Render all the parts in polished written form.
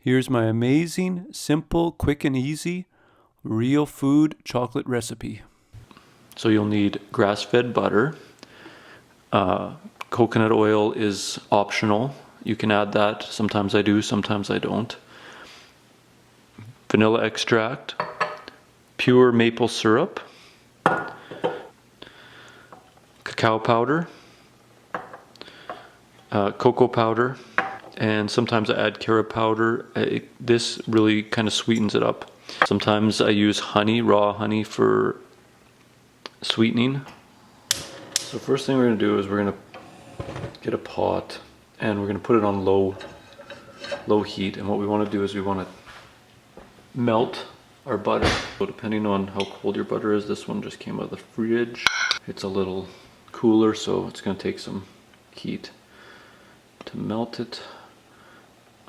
Here's my amazing, simple, quick and easy, real food chocolate recipe. So you'll need grass-fed butter. Coconut oil is optional. You can add that. Sometimes I do, sometimes I don't. Vanilla extract, pure maple syrup, cacao powder, cocoa powder, and sometimes I add carob powder. This really kind of sweetens it up. Sometimes I use honey, raw honey, for sweetening. So first thing we're going to do is we're going to get a pot and we're going to put it on low heat, and what we want to do is we want to melt our butter. So depending on how cold your butter is, this one just came out of the fridge. It's a little cooler, so it's going to take some heat to melt it.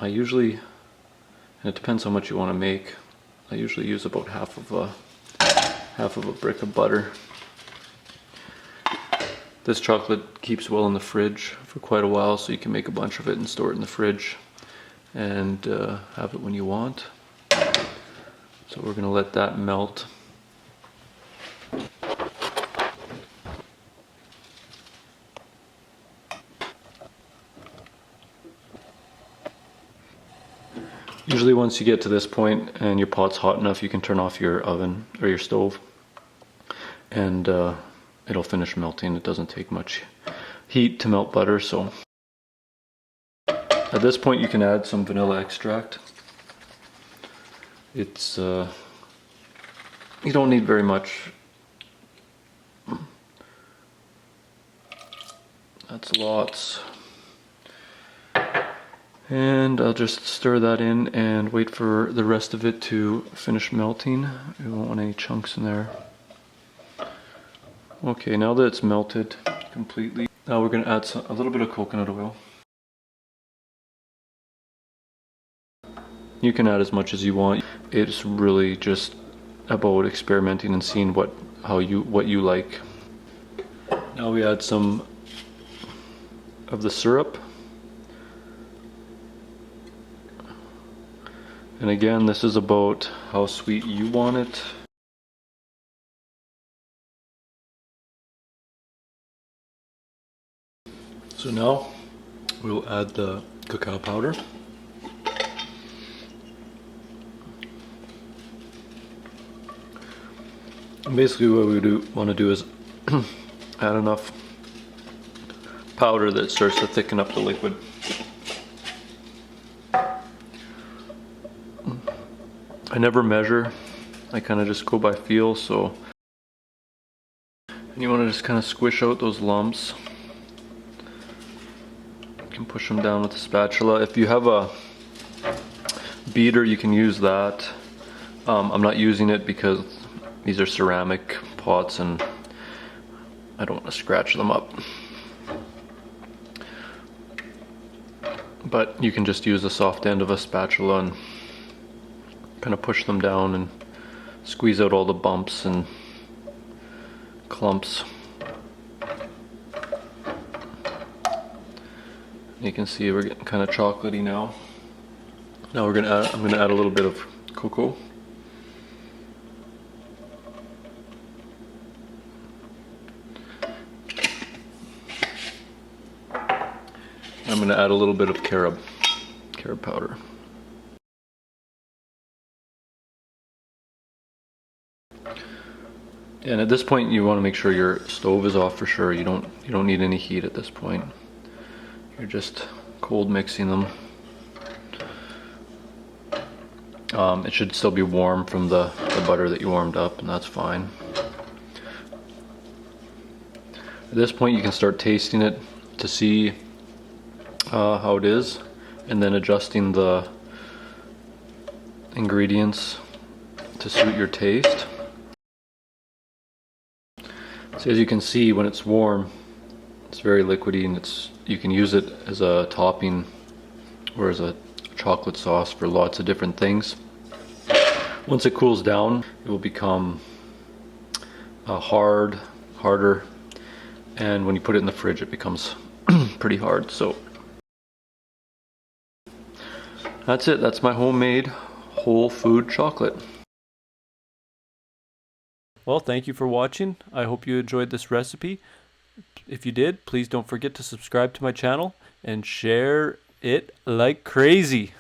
I usually, and it depends how much you want to make, I usually use about half of a brick of butter. This chocolate keeps well in the fridge for quite a while, so you can make a bunch of it and store it in the fridge and have it when you want. So we're going to let that melt. Usually once you get to this point and your pot's hot enough, you can turn off your oven or your stove, and it'll finish melting. It doesn't take much heat to melt butter. So at this point you can add some vanilla extract. It's you don't need very much. That's lots. And I'll just stir that in and wait for the rest of it to finish melting. We won't want any chunks in there. Okay, now that it's melted completely, now we're going to add a little bit of coconut oil. You can add as much as you want. It's really just about experimenting and seeing what you like. Now we add some of the syrup. And again, this is about how sweet you want it. So now we'll add the cacao powder. And basically what we want to do is add enough powder that starts to thicken up the liquid. I never measure, I kind of just go by feel. So, and you want to just kind of squish out those lumps. You can push them down with a spatula. If you have a beater, you can use that. I'm not using it because these are ceramic pots and I don't want to scratch them up. But you can just use the soft end of a spatula and kind of push them down and squeeze out all the bumps and clumps. You can see we're getting kind of chocolatey now. Now I'm gonna add a little bit of cocoa. I'm gonna add a little bit of carob powder. And at this point you want to make sure your stove is off for sure. You don't need any heat at this point. You're just cold mixing them. It should still be warm from the butter that you warmed up, and that's fine. At this point you can start tasting it to see how it is, and then adjusting the ingredients to suit your taste. So as you can see, when it's warm, it's very liquidy, and you can use it as a topping or as a chocolate sauce for lots of different things. Once it cools down, it will become harder, and when you put it in the fridge, it becomes pretty hard. So That's it. That's my homemade whole food chocolate. Well, thank you for watching. I hope you enjoyed this recipe. If you did, please don't forget to subscribe to my channel and share it like crazy.